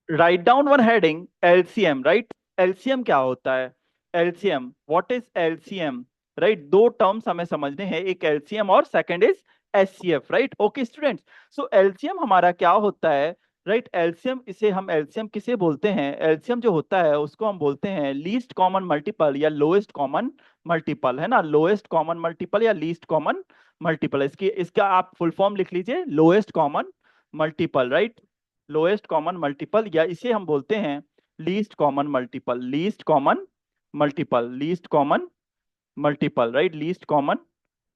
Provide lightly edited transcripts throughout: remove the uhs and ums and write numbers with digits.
Write down one heading LCM, right. LCM क्या होता है? LCM, what is LCM? Right, दो टर्म्स हमें समझने हैं, एक एलसीएम और second is HCF, right. Okay students, so LCM हमारा क्या होता है? राइट, एलसीएम, इसे हम एलसीएम किसे बोलते हैं? एलसीएम जो होता है उसको हम बोलते हैं लीस्ट कॉमन मल्टीपल या लोएस्ट कॉमन मल्टीपल, है ना। लोएस्ट कॉमन मल्टीपल या लीस्ट कॉमन मल्टीपल, इसकी इसका आप फुल फॉर्म लिख लीजिए, lowest common multiple, right. Lowest common multiple, या इसे हम बोलते हैं least common multiple, least common multiple, least common multiple, right, least common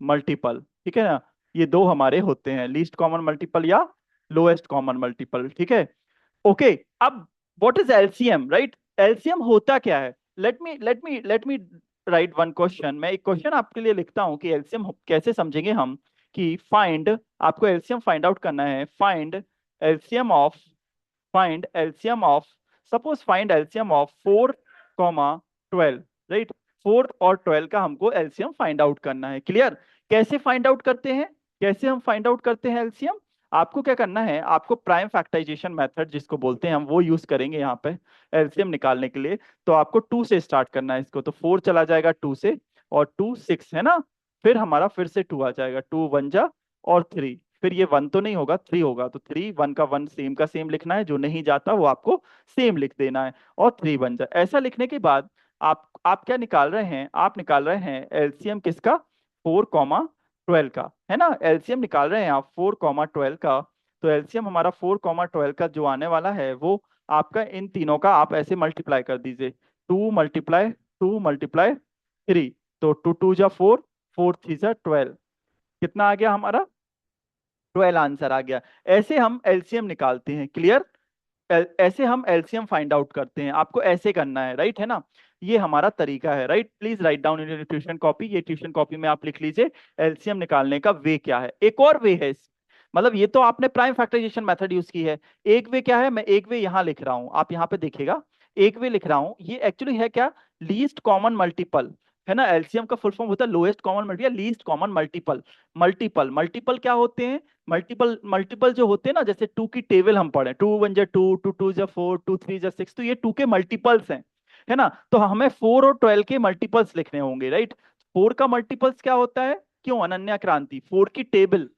multiple, ठीक है ना। ये दो हमारे होते हैं, लीस्ट कॉमन मल्टीपल या लोएस्ट कॉमन मल्टीपल, ठीक है। ओके, अब what is LCM, right? LCM होता क्या है? Let me right one question. मैं एक क्वेश्चन आपके लिए लिखता हूं कि एलसीएम कैसे समझेंगे हम। कि फाइंड, आपको एलसीएम फाइंड आउट करना है। Find LCM of, find LCM of, suppose find LCM of 4, 12, right. 4 और 12 का हमको एलसीएम फाइंड आउट करना है, क्लियर। कैसे फाइंड आउट करते हैं? कैसे हम फाइंड आउट करते हैं एलसीएम? आपको क्या करना है, आपको प्राइम फैक्टराइजेशन मेथड जिसको बोलते हैं हम, वो यूज करेंगे यहाँ पे एलसीएम निकालने के लिए। तो आपको 2 से स्टार्ट करना है इसको, तो 4 चला जाएगा 2 से, और 2 6 है ना। फिर हमारा फिर से 2 आ जाएगा, 2 1 जा और 3। फिर ये 1 तो नहीं होगा, 3 होगा, तो 3 1 का 1 सेम का सेम लिखना है, जो नहीं जाता वो आपको सेम लिख देना है, और 3 बन जाए। ऐसा लिखने के बाद आप क्या निकाल रहे हैं? आप निकाल रहे हैं एलसीएम किसका? 4, 12 का, है ना। एलसीएम निकाल रहे हैं आप 4, 12 का। तो एलसीएम हमारा 4, 12 का जो आने वाला है वो आपका इन तीनों का आप ऐसे मल्टीप्लाई कर दीजिए, 2 × 2 × 3। तो 2 2 जा 4, 4 3 जा 12, कितना आ गया हमारा? 12 आंसर आ गया। ऐसे हम एलसीएम निकालते हैं, क्लियर। ऐसे हम एलसीएम फाइंड आउट करते हैं, आपको ऐसे करना है, राइट, है ना। ये हमारा तरीका है, right. Please write down in tuition copy, ये ट्यूशन कॉपी में आप लिख लीजिए एलसीएम निकालने का वे क्या है। एक और वे है मतलब ये तो आपने प्राइम फैक्टराइजेशन मेथड यूज की है। एक वे क्या है, मैं एक वे यहाँ लिख रहा हूँ, आप यहाँ पे देखिएगा। एक वे लिख रहा हूँ, ये एक्चुअली है क्या? लीस्ट कॉमन मल्टीपल, है ना। एलसीएम का फुल फॉर्म होता है लोएस्ट कॉमन मल्टीपल या least common multiple. Multiple multiple क्या होते हैं? मल्टीपल मल्टीपल जो होते हैं ना, जैसे 2 की टेबल हम पढ़े, 2 1 जा 2, 2 2 जा 4, 2 3 जा 6, तो ये 2 के मल्टीपल्स हैं, है ना। तो हमें 4 और 12 के मल्टीपल्स लिखने होंगे, राइट। 4 का मल्टीपल्स क्या होता है? क्यों अनन्या क्रांति, 4 की टेबल,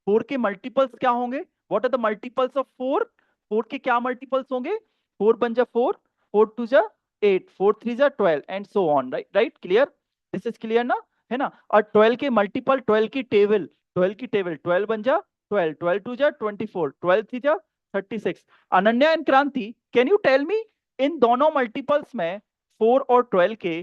4 के मल्टीपल्स क्या होंगे? What are the multiples of 4? 4 के क्या मल्टीपल्स होंगे? 4 1 जा 4, 4 2 जा 8, 4 3 जा 12 and so on, right, right, clear. This is clear ना, है ना। और 12 के मल्टीपल, 12 की टेबल, 12 की टेबल, 12 बन जा 12, 12 2 जा 24, 12 3 जा 36। अनन्या एंड क्रांति, कैन यू टेल मी इन दोनों मल्टीपल्स में 4 और 12 के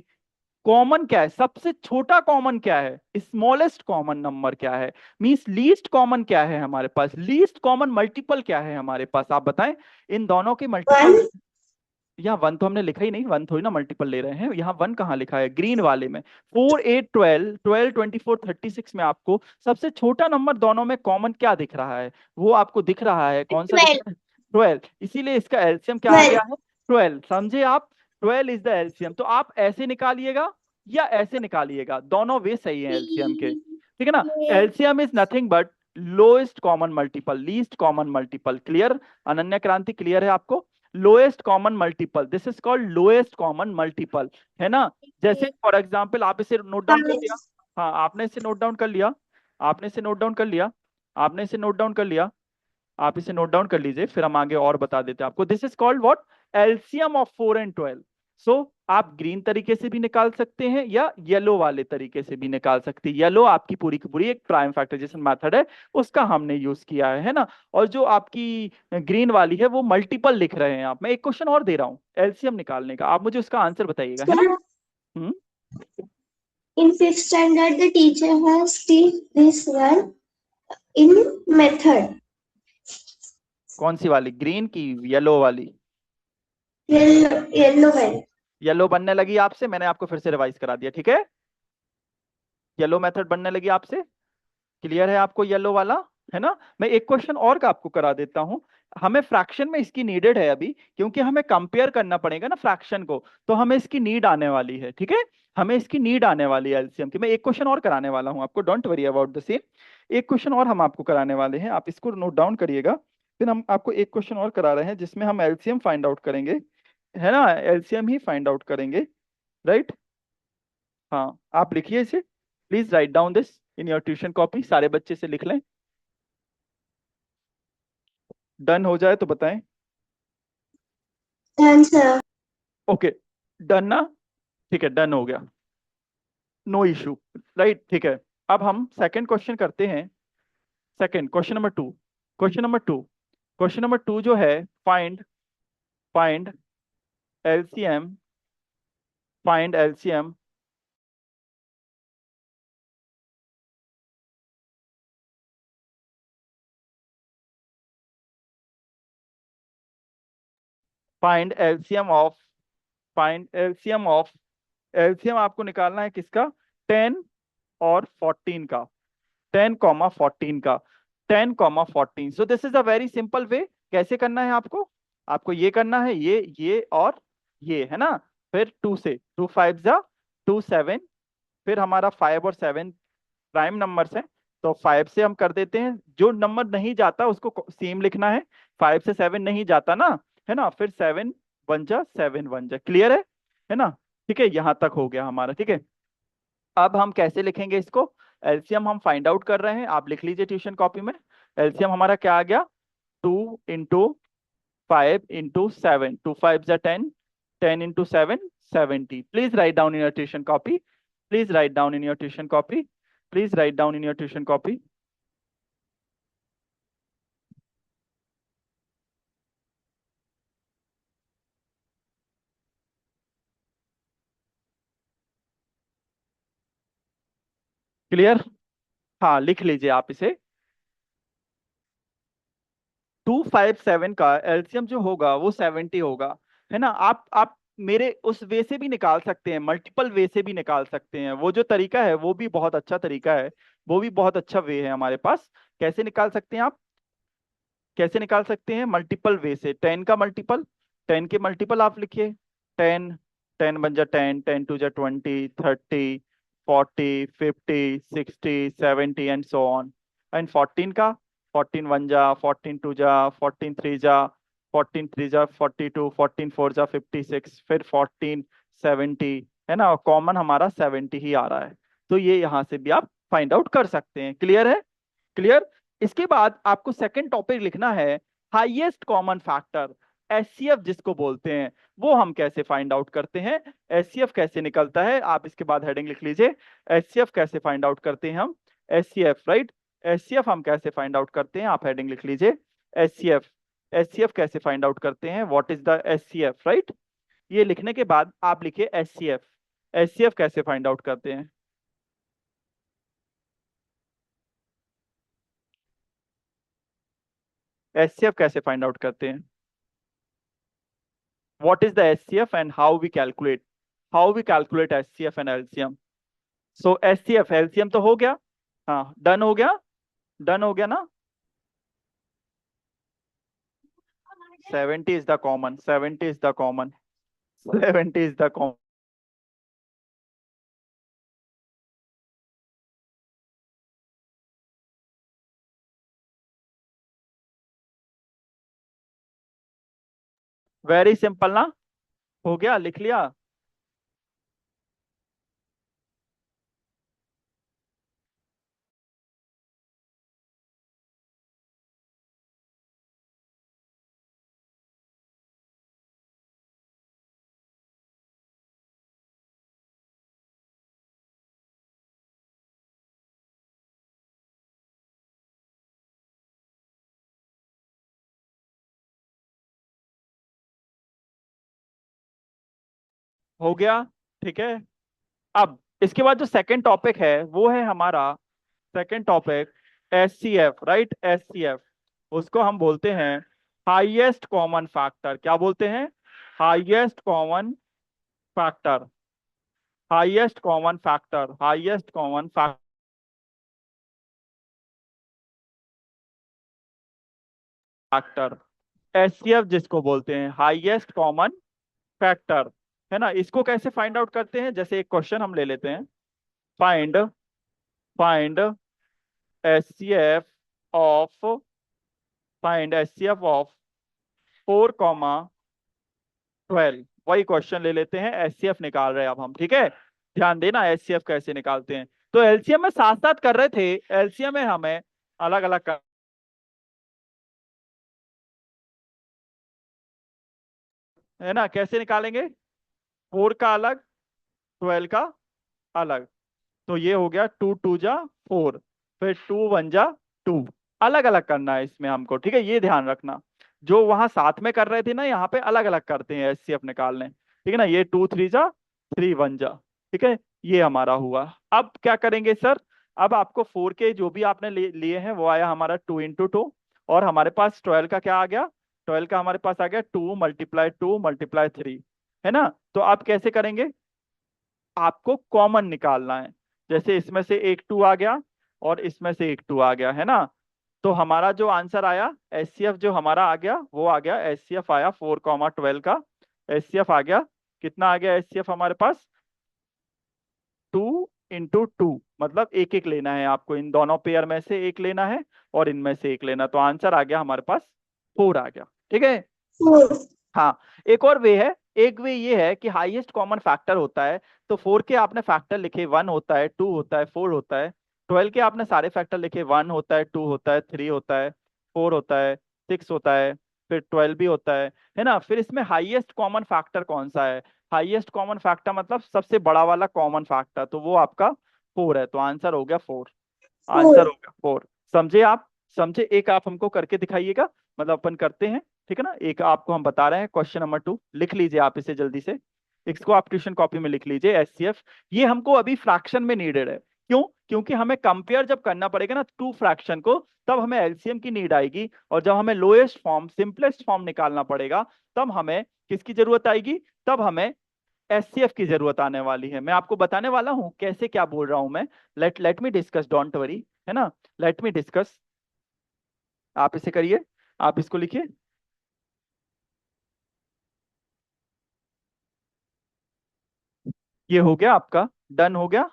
कॉमन क्या है? सबसे छोटा कॉमन क्या है? स्मॉलेस्ट कॉमन नंबर क्या है? मींस लीस्ट कॉमन क्या है हमारे पास? लीस्ट कॉमन मल्टीपल क्या है हमारे पास, आप बताएं। इन दोनों के मल्टीपल, 1। यहाँ 1 तो हमने लिखा ही नहीं, 1 थोड़ी ना मल्टीपल ले रहे हैं, यहाँ 1 कहाँ लिखा है? ग्रीन वाले में। 4 8 12, 12 24 36 में आपको सबसे छोटा नंबर दोनों में कॉमन क्या दिख रहा है? वो आपको दिख रहा है, कौन सा दिख 12। रहा है? 12, इसीलिए इसका एलसीएम क्या आ 12। गया है? 12, समझे आप। 12 इज द एलसीएम। तो आप ऐसे निकालिएगा या ऐसे निकालिएगा, दोनों वे सही है एलसीएम के, ठीक है ना। LCM is nothing but lowest common multiple, least common multiple, clear. Ananya क्रांति, क्लियर है आपको? Lowest common multiple, this is called lowest common multiple, है ना। जैसे फॉर एग्जांपल आप इसे नोट डाउन कर लिया। हाँ, आपने इसे नोट डाउन कर लिया, आपने इसे नोट डाउन कर लिया, आपने इसे नोट डाउन कर लिया, आप इसे नोट डाउन कर लीजिए, फिर हम आगे और बता देते हैं आपको। This is called what? LCM of 4 and 12। सो आप ग्रीन तरीके से भी निकाल सकते हैं या येलो वाले तरीके से भी निकाल सकते हैं। येलो आपकी पूरी की पूरी एक प्राइम फैक्टराइजेशन मेथड है, उसका हमने यूज किया है ना। और जो आपकी ग्रीन वाली है वो मल्टीपल लिख रहे हैं आप। मैं एक क्वेश्चन और दे रहा हूँ एलसीएम निकालने का, आप मुझे उसका आंसर बताइएगा, है ना। Sir, hmm. in fifth standard, the teacher has teach this one in method. कौन सी वाली, ग्रीन की येलो वाली? Yellow pen. येलो बनने लगी आपसे, मैंने आपको फिर से रिवाइज करा दिया, ठीक है। येलो मेथड बनने लगी आपसे, क्लियर है आपको येलो वाला, है ना। मैं एक क्वेश्चन और का आपको करा देता हूं। हमें फ्रैक्शन में इसकी नीडेड है अभी, क्योंकि हमें कंपेयर करना पड़ेगा ना फ्रैक्शन को, तो हमें इसकी नीड आने वाली है, ठीक है। हमें इसकी नीड आने वाली है एलसीएम की। मैं एक क्वेश्चन और कराने वाला हूं आपको, don't worry about the same. एक क्वेश्चन और हम आपको कराने वाले हैं, आप इसको नोट डाउन करिएगा। फिर हम आपको एक क्वेश्चन और करा रहे हैं जिसमें हम एलसीएम फाइंड आउट करेंगे, है ना, एलसीएम ही फाइंड आउट करेंगे, राइट। हाँ, आप लिखिए इसे, please write down this in your tuition copy, सारे बच्चे से लिख लें। डन हो जाए तो बताएं। Done, sir. ओके, डन ना, ठीक है, डन हो गया, नो इशू, राइट, ठीक है। अब हम सेकंड क्वेश्चन करते हैं, second question number two, question number two, question number two जो है, find find LCM, find LCM find LCM of, find LCM of, LCM आपको निकालना है किसका, 10 और 14 का, 10, 14 का, 10, 14। So this is a very simple way. कैसे करना है आपको, आपको ये करना है, ये और ये, है ना। फिर टू से, 2 5 जा 2 7, फिर हमारा 5 और 7 प्राइम नंबर्स हैं, तो 5 से हम कर देते हैं, जो नंबर नहीं जाता उसको सेम लिखना है, 5 से 7 नहीं जाता ना, है ना, फिर 7 1 जा 7 1 जा, क्लियर है ना। ठीक है, यहाँ तक हो गया हमारा, ठीक है। अब हम कैसे लिखेंगे इसको, एलसीएम हम फाइंड आउट कर रहे हैं, आप लिख लीजिए ट्यूशन कॉपी में। एलसीएम हमारा क्या आ गया, 2 इंटू 5 इंटू 7, 2 5 जा 10, 10 into 7 70। Please write down in your tuition copy, please write down in your tuition copy, please write down in your tuition copy. Clear, हाँ लिख लीजिए आप इसे। 2 5 7 का एलसीएम जो होगा वो 70 होगा, है ना। आप मेरे उस वे से भी निकाल सकते हैं, मल्टीपल वे से भी निकाल सकते हैं, वो जो तरीका है वो भी बहुत अच्छा तरीका है, वो भी बहुत अच्छा वे है हमारे पास। कैसे निकाल सकते हैं आप, कैसे निकाल सकते हैं, मल्टीपल वे से, 10 का मल्टीपल, 10 के मल्टीपल आप लिखिए, 10, 10 1 जा 10, 10 2 जा 20, 30, 40, 50, 60, 70 एंड सो ऑन। एंड 14 का, 14 1 जा 14 2 जा 14 3 जा, 14 3 जा 42, 14 4 जा 56, फिर 14 70, है ना, कॉमन हमारा 70 ही आ रहा है। तो ये यहाँ से भी आप फाइंड आउट कर सकते हैं, क्लियर है, क्लियर। इसके बाद आपको सेकंड टॉपिक लिखना है, हाईएस्ट कॉमन फैक्टर, एचसीएफ जिसको बोलते हैं, वो हम कैसे फाइंड आउट करते हैं, एचसीएफ कैसे निकलता है, आप इसके बाद हेडिंग लिख लीजिए, एचसीएफ कैसे फाइंड आउट करते हैं हम, एचसीएफ, राइट, एचसीएफ हम कैसे फाइंड आउट करते हैं, आप हेडिंग लिख लीजिए, एचसीएफ, एचसीएफ कैसे फाइंड आउट करते हैं, what is the HCF, right. ये लिखने के बाद आप लिखिए एचसीएफ, एचसीएफ कैसे फाइंड आउट करते हैं, एचसीएफ कैसे फाइंड आउट करते हैं, what is the HCF and how we calculate HCF and LCM। so HCF LCM तो हो गया, हाँ डन हो गया, डन हो गया ना, 70 is the common, 70 is the common, 70 is the common। Very simple ना, हो गया, लिख लिया, हो गया, ठीक है। अब इसके बाद जो सेकंड टॉपिक है वो है हमारा, second topic S C F, right, S C F, उसको हम बोलते हैं हाईएस्ट कॉमन फैक्टर, क्या बोलते हैं, highest common factor, highest common factor, highest common factor, HCF जिसको बोलते हैं हाईएस्ट कॉमन फैक्टर, है ना। इसको कैसे फाइंड आउट करते हैं, जैसे एक क्वेश्चन हम ले लेते हैं, find find HCF of find HCF of 4, 12। वही क्वेश्चन ले लेते हैं, एचसीएफ निकाल रहे हैं अब हम, ठीक है। ध्यान देना एचसीएफ कैसे निकालते हैं। तो एलसीएम में साथ साथ कर रहे थे, एलसीएम में हमें अलग अलग कर, है ना। कैसे निकालेंगे? 4 का अलग, 12 का अलग। तो ये हो गया 2 2 जा 4, फिर 2 1 जा 2। अलग अलग करना है इसमें हमको, ठीक है, ये ध्यान रखना। जो वहां साथ में कर रहे थे ना, यहाँ पे अलग अलग करते हैं एचसीएफ निकालने, ठीक है ना। ये 2 3 जा 3 1 जा, ठीक है। ये हमारा हुआ। अब क्या करेंगे सर? अब आपको 4 के जो भी आपने लिए हैं वो आया हमारा 2 × 2, और हमारे पास 12 का क्या आ गया? 12 का हमारे पास आ गया 2 × 2 × 3, है ना। तो आप कैसे करेंगे? आपको कॉमन निकालना है। जैसे इसमें से एक 2 आ गया और इसमें से एक 2 आ गया, है ना। तो हमारा जो आंसर आया एचसीएफ जो हमारा आ गया वो आ गया, एचसीएफ आया 4, 12 का। एचसीएफ आ गया, कितना आ गया एचसीएफ हमारे पास? 2 × 2, मतलब एक एक लेना है आपको, इन दोनों पेयर में से एक लेना है और इनमें से एक लेना। तो आंसर आ गया हमारे पास 4 आ गया, ठीक है। 4. हाँ, एक और वे है। एक वे ये है कि हाईएस्ट कॉमन फैक्टर होता है। तो 4 के आपने फैक्टर लिखे, 1 होता है, 2 होता है, 4 होता है। 12 के आपने सारे फैक्टर लिखे, 1 होता है, 2 होता है, 3 होता है, 4 होता है, 6 होता है, फिर 12 भी होता है ना। फिर इसमें हाईएस्ट कॉमन फैक्टर कौन सा है? हाईएस्ट कॉमन फैक्टर मतलब सबसे बड़ा वाला कॉमन फैक्टर, तो वो आपका 4 है। तो आंसर हो गया 4। आंसर 4. हो गया 4। समझे आप? समझे? एक आप हमको करके दिखाइएगा, मतलब अपन करते हैं, ठीक है ना। एक आपको हम बता रहे हैं, क्वेश्चन नंबर 2 लिख लीजिए आप इसे जल्दी से। इसको आप ट्यूशन कॉपी में लिख लीजिए, एचसीएफ। ये हमको अभी फ्रैक्शन में नीडेड है। क्यों? क्योंकि हमें कंपेयर जब करना पड़ेगा ना टू फ्रैक्शन को, तब हमें एलसीएम की नीड आएगी। और जब हमें लोएस्ट फॉर्म, सिंपलेस्ट फॉर्म निकालना पड़ेगा, तब हमें किसकी जरूरत आएगी? तब हमें एचसीएफ की जरूरत आने वाली है। मैं आपको बताने वाला हूं कैसे, क्या बोल रहा हूं मैं। Let me discuss, don't worry, है ना। Let me discuss. आप इसे करिए, आप इसको लिखिए। ये हो गया आपका, डन हो गया।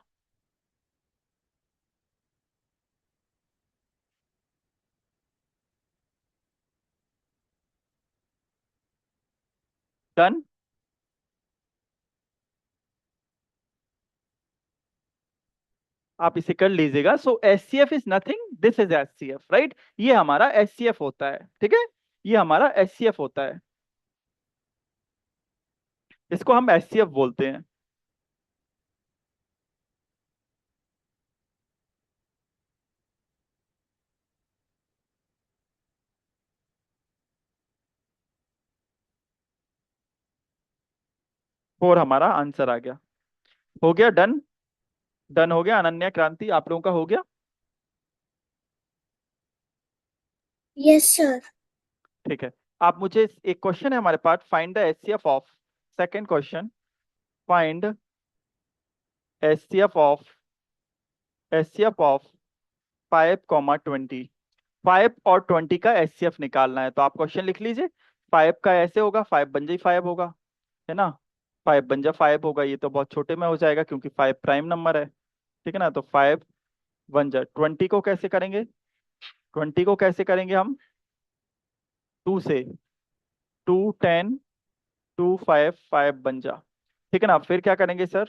डन। आप इसे कर लीजिएगा। So HCF is nothing, this is HCF, right. ये हमारा एचसीएफ होता है, ठीक है। ये हमारा एचसीएफ होता है, इसको हम एचसीएफ बोलते हैं। और हमारा आंसर आ गया। हो गया डन। डन हो गया। अनन्या, क्रांति, आप लोगों का हो गया? Yes, sir. ठीक है। आप मुझे, एक क्वेश्चन है हमारे पास, find the HCF of, second question, find HCF of, HCF of 5, 20। 5 और 20 का एचसीएफ निकालना है। तो आप क्वेश्चन लिख लीजिए। 5 का ऐसे होगा, 5 बन जाए 5 होगा, है ना। 5 बन जा 5 होगा। ये तो बहुत छोटे में हो जाएगा क्योंकि 5 प्राइम नंबर है, ठीक है ना। तो 5 बन जा। 20 को कैसे करेंगे? 20 को कैसे करेंगे हम? 2 से। 2 10 2 5 बन जा, ठीक है ना। फिर क्या करेंगे सर?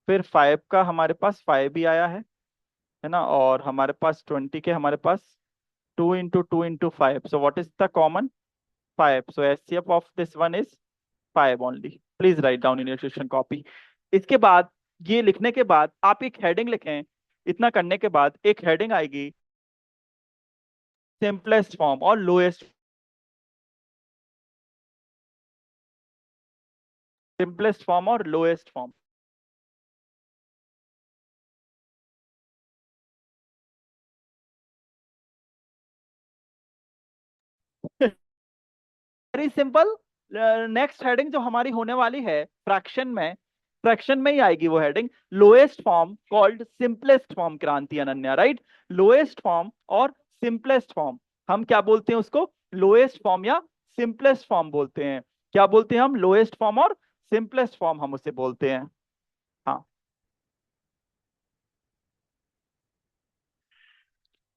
फिर 5 का हमारे पास 5 भी आया है ना। और हमारे पास 20 के हमारे पास 2 × 2 × 5। So what is the common? 5। So HCF of this one is 5 only. Please write down in your tuition copy. इसके बाद, ये लिखने के बाद आप एक हेडिंग लिखें। इतना करने के बाद एक हेडिंग आएगी, सिंपलेस्ट फॉर्म और लोएस्ट, सिंपलेस्ट फॉर्म और lowest form. Very simple. Next heading जो हमारी होने वाली है फ्रैक्शन में, फ्रैक्शन में ही आएगी वो heading, lowest form called simplest form, क्रांति अनन्या, राइट। लोएस्ट फॉर्म और सिंपलेस्ट फॉर्म, हम क्या बोलते हैं उसको? लोएस्ट फॉर्म या सिंपलेस्ट फॉर्म बोलते हैं। क्या बोलते हैं हम? लोएस्ट फॉर्म और सिंपलेस्ट फॉर्म हम उसे बोलते हैं। हाँ,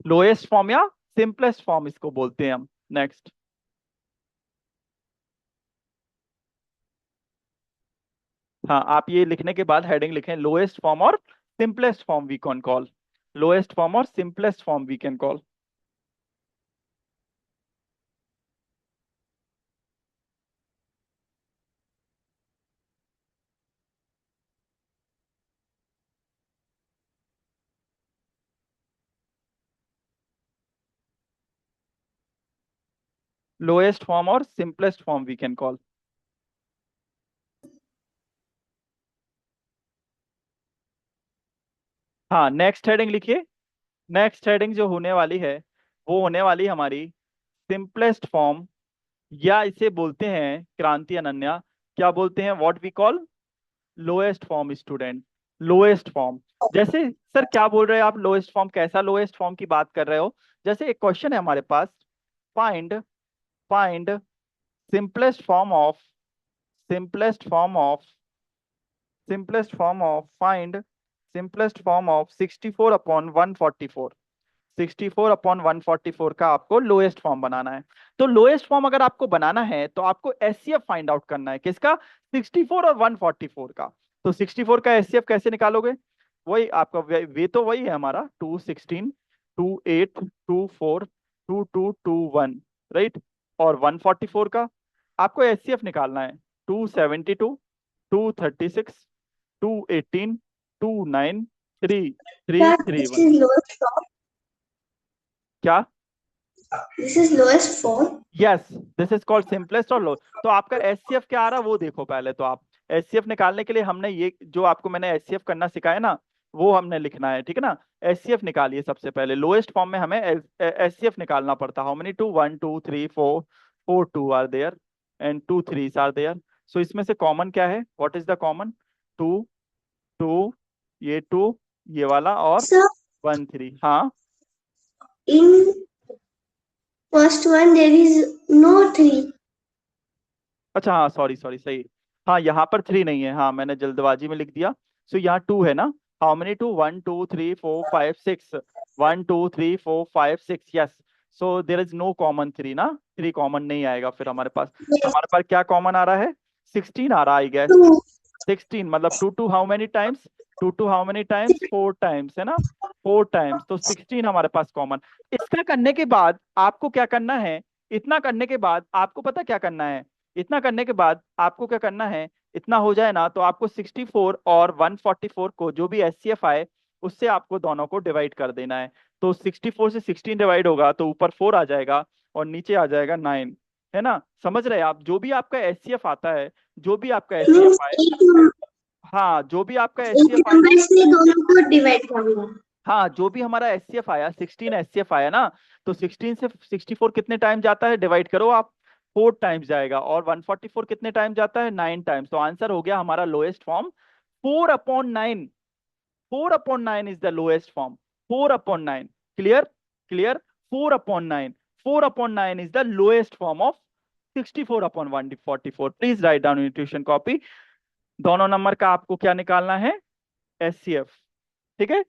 लोएस्ट फॉर्म या सिंपलेस्ट फॉर्म इसको बोलते हैं हम। नेक्स्ट। हाँ, आप ये लिखने के बाद हेडिंग लिखें, लोएस्ट फॉर्म और simplest form we can call. Lowest form और simplest form we can call. Lowest form और simplest form we can call. हाँ, नेक्स्ट हेडिंग लिखिए। नेक्स्ट हेडिंग जो होने वाली है वो होने वाली हमारी सिंपलेस्ट फॉर्म, या इसे बोलते हैं क्रांति अनन्या, क्या बोलते हैं, what we call lowest form student. Lowest form, जैसे सर क्या बोल रहे हैं आप, लोएस्ट फॉर्म कैसा लोएस्ट फॉर्म की बात कर रहे हो? जैसे एक क्वेश्चन है हमारे पास, find find simplest form of simplest form of simplest form of find simplest form of 64/144। 64/144 का आपको लोएस्ट फॉर्म बनाना है। तो लोएस्ट फॉर्म अगर आपको बनाना है तो आपको एचसीएफ फाइंड आउट करना है, किसका? 64 और 144 का। तो 64 का एचसीएफ कैसे निकालोगे? वही आपका वे तो वही है हमारा 216 28 24 2221, राइट। और 144 का आपको एचसीएफ निकालना है 272 236 218 29 3 3 Sir, 3 this 1। is lowest form. क्या? This is lowest form. Yes, this is called simplest और लो। तो आपका एचसीएफ क्या आ रहा है वो देखो पहले तो आप। एचसीएफ निकालने के लिए हमने ये जो आपको मैंने एचसीएफ करना सिखाया ना, वो हमने लिखना है, ठीक है ना। एचसीएफ निकालिए सबसे पहले, लोएस्ट फॉर्म में हमें एचसीएफ निकालना पड़ता। How many two, 1 2 3 4, 4 2 are there and 2 3s are there. So इसमें से कॉमन क्या है, व्हाट इज द कॉमन? 2 2, ये 2, ये वाला, और Sir, 1 3। हाँ, in first one there is no three. अच्छा, हाँ, सॉरी सॉरी, सही। हाँ, यहाँ पर 3 नहीं है, हाँ मैंने जल्दबाजी में लिख दिया। सो यहाँ 2 है ना। How many two, 1 2 3 4 5 6, 1 2 3 4 5 6, yes. So there is no common 3 ना, 3 कॉमन नहीं आएगा फिर हमारे पास। तो Yes. हमारे पास क्या कॉमन आ रहा है? 16 आ रहा है, आई गेस। Two. 16 मतलब 2 2 how many times? 2 2 how many times? 4 times, है ना। 4 टाइम्स, तो 16 हमारे पास कॉमन। इसका करने के बाद आपको क्या करना है? इतना करने के बाद आपको पता क्या करना है? इतना करने के बाद आपको क्या करना है? इतना हो जाए ना तो आपको 64 और 144 को जो भी एचसीएफ आए उससे आपको दोनों को डिवाइड कर देना है। तो 64 से 16 डिवाइड होगा तो ऊपर 4 आ जाएगा और नीचे आ जाएगा 9, है ना। समझ रहे हैं आप? जो भी आपका एचसीएफ आता है, जो भी आपका एचसीएफ Means आए, एक नंबर हाँ जो भी आपका एक एचसीएफ आए ना, नंबर से दोनों को डिवाइड करना। हाँ जो भी हमारा एचसीएफ आया, 16 एचसीएफ आया ना, तो 16 से 64 कितने टाइम जाता है, डिवाइड करो आप। 4 टाइम्स जाएगा। और 144 कितने टाइम जाता है? 9 टाइम्स। तो आंसर हो गया हमारा lowest form 4/9। 4/9 is the lowest form. 4/9, clear? Clear. 4/9, 4/9 is the lowest form of 64/144। Please write down in tuition copy. दोनों नंबर का आपको क्या निकालना है? एचसीएफ, ठीक है।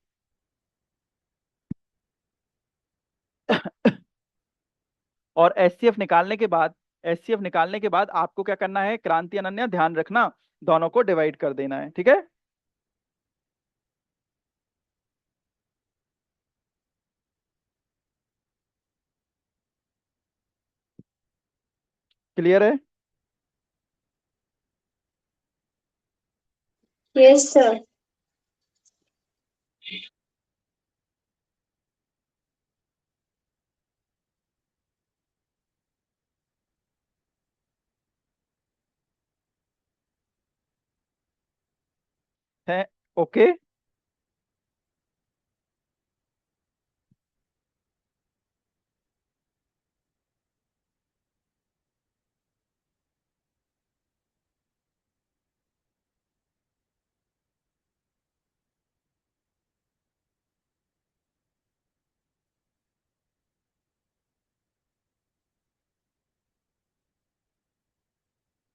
और एचसीएफ निकालने के बाद आपको क्या करना है, क्रांति अनन्या, ध्यान रखना, दोनों को डिवाइड कर देना है, ठीक है। क्लियर है? Yes, sir. है, ओके।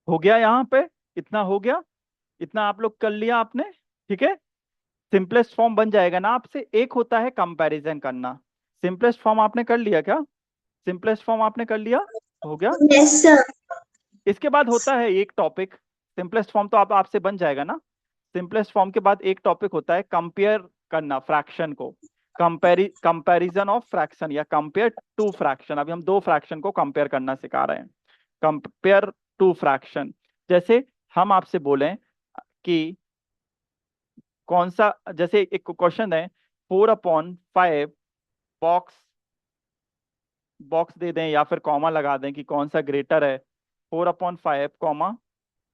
हो गया यहाँ पे? इतना हो गया? इतना आप लोग कर लिया आपने, ठीक है। सिंपलेस्ट फॉर्म बन जाएगा ना आपसे। एक होता है कंपैरिजन करना, सिंपलेस्ट फॉर्म आपने कर लिया क्या? सिंपलेस्ट फॉर्म आपने कर लिया, हो गया। Yes, sir. इसके बाद होता है एक टॉपिक, सिंपलेस्ट फॉर्म तो आप आपसे बन जाएगा ना। सिंपलेस्ट फॉर्म के बाद एक टॉपिक होता है कंपेयर करना फ्रैक्शन को, कंपैरिजन ऑफ फ्रैक्शन या कंपेयर टू फ्रैक्शन। अभी हम दो फ्रैक्शन को कंपेयर करना सिखा रहे हैं, कंपेयर टू फ्रैक्शन। जैसे हम आपसे बोलें कि कौन सा, जैसे एक क्वेश्चन है 4/5 बॉक्स, बॉक्स दे दें या फिर कॉमा लगा दें कि कौन सा ग्रेटर है, 4/5 कॉमा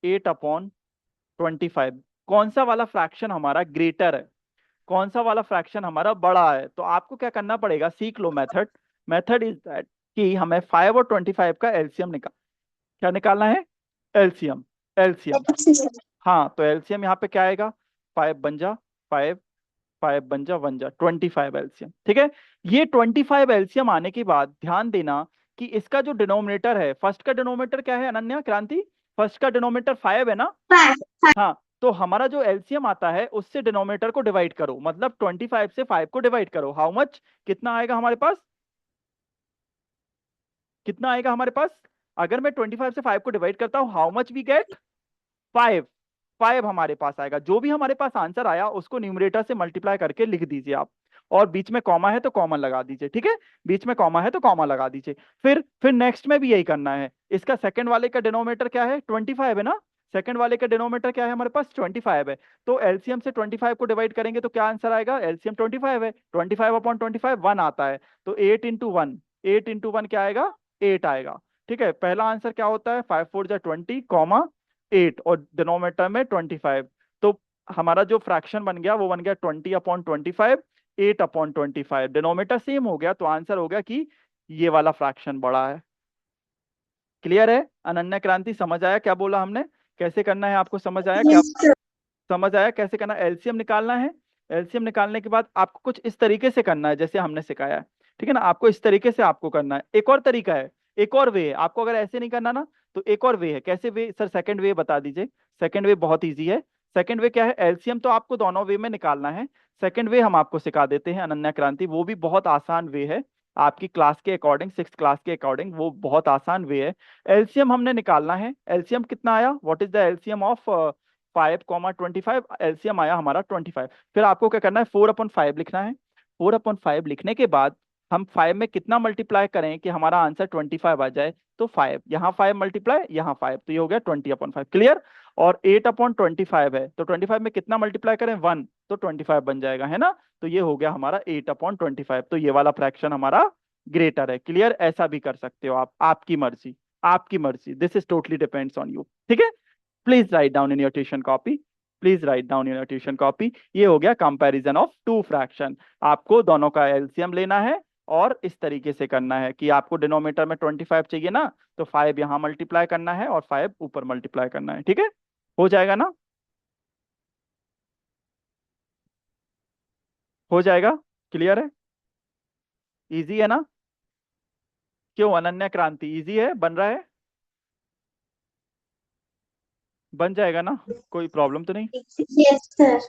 8/25, कौन सा वाला फ्रैक्शन हमारा ग्रेटर है, कौन सा वाला फ्रैक्शन हमारा बड़ा है। तो आपको क्या करना पड़ेगा, सीख लो मेथड। मेथड इज दैट कि हमें 5 और 25 का एलसीएम क्या निकालना है, एलसीएम। LCM, Yes, sir. हाँ, तो एलसीएम यहाँ पे क्या आएगा, 5 बन जा 5, 5 बन जा 1 जा 25 एलसीएम, ठीक है। ये 25 एलसीएम आने के बाद ध्यान देना कि इसका जो डिनोमिनेटर है, फर्स्ट का डिनोमिनेटर क्या है अनन्या क्रांति, फर्स्ट का डिनोमिनेटर 5 है ना। Five. हाँ, तो हमारा जो एलसीएम आता है उससे डिनोमिनेटर को डिवाइड करो, मतलब 25 से 5 को डिवाइड करो, हाउ मच, कितना आएगा हमारे पास, कितना आएगा हमारे पास। अगर मैं 25 से 5 को डिवाइड करता हूं, हाउ मच वी गेट, 5। 5 हमारे पास आएगा। जो भी हमारे पास आंसर आया उसको न्यूमरेटर से मल्टीप्लाई करके लिख दीजिए आप, और बीच में कॉमा है तो कॉमा लगा दीजिए, ठीक है। बीच में कॉमा है तो कॉमा लगा दीजिए। फिर नेक्स्ट में भी यही करना है। इसका सेकंड वाले का डिनोमिनेटर क्या है, 25 है ना। सेकंड वाले का डिनोमिनेटर क्या है हमारे पास, 25 है। तो एलसीएम से 25 को डिवाइड करेंगे तो क्या आंसर आएगा, एलसीएम 25 है, 25/25 1 आता है। तो 8 × 1, 8 × 1 क्या आएगा, 8 आएगा, ठीक है। पहला आंसर क्या होता है, 5 4 जा 20 कॉमा 8 और डिनोमिनेटर में 25। तो हमारा जो फ्रैक्शन बन गया वो बन गया 20/25, 8/25। डिनोमिनेटर सेम हो गया तो आंसर हो गया कि ये वाला फ्रैक्शन बड़ा है। क्लियर है अनन्या क्रांति, समझ आया क्या बोला हमने, कैसे करना है आपको समझ आया क्या, Yes, sir. समझ आया कैसे करना, एलसीएम निकालना है। एलसीएम निकालने के बाद आपको कुछ इस तरीके से करना है जैसे हमने सिखाया है, ठीक है ना। आपको इस तरीके से आपको करना है। एक और तरीका है, एक और वे है आपको, अगर ऐसे नहीं करना ना तो एक और वे है। कैसे वे सर, सेकंड वे बता दीजिए। सेकंड वे बहुत इजी है। सेकंड वे क्या है, एलसीएम तो आपको दोनों वे में निकालना है। सेकंड वे हम आपको सिखा देते हैं अनन्या क्रांति, वो भी बहुत आसान वे है। आपकी क्लास के अकॉर्डिंग, 6th क्लास के अकॉर्डिंग वो बहुत आसान वे है। एलसीएम हमने निकालना है। एलसीएम कितना आया, what is the LCM of 5,25, LCM आया हमारा 25। फिर आपको क्या करना है, 4/5 लिखना है। 4/5 लिखने के बाद हम 5 में कितना मल्टीप्लाई करें कि हमारा आंसर 25 आ जाए, तो 5 यहाँ 5 मल्टीप्लाई यहाँ 5, तो ये हो गया 20/5, क्लियर। और 8/25 है तो 25 में कितना मल्टीप्लाई करें, 1, तो 25 बन जाएगा, है ना। तो ये हो गया हमारा 8/25, तो ये वाला फ्रैक्शन हमारा ग्रेटर है, क्लियर। ऐसा भी कर सकते हो आप, आपकी मर्जी, आपकी मर्जी, this is totally depends on you, ठीक है। Please write down in your tuition copy, please write down in your tuition copy. ये हो गया कंपैरिजन ऑफ टू फ्रैक्शन। आपको दोनों का एलसीएम लेना है और इस तरीके से करना है कि आपको डिनोमिनेटर में 25 चाहिए ना, तो 5 यहाँ मल्टीप्लाई करना है और 5 ऊपर मल्टीप्लाई करना है, ठीक है। हो जाएगा ना, हो जाएगा, क्लियर है, इजी है ना। क्यों अनन्या क्रांति, इजी है, बन रहा है, बन जाएगा ना, कोई प्रॉब्लम तो नहीं। Yes, sir.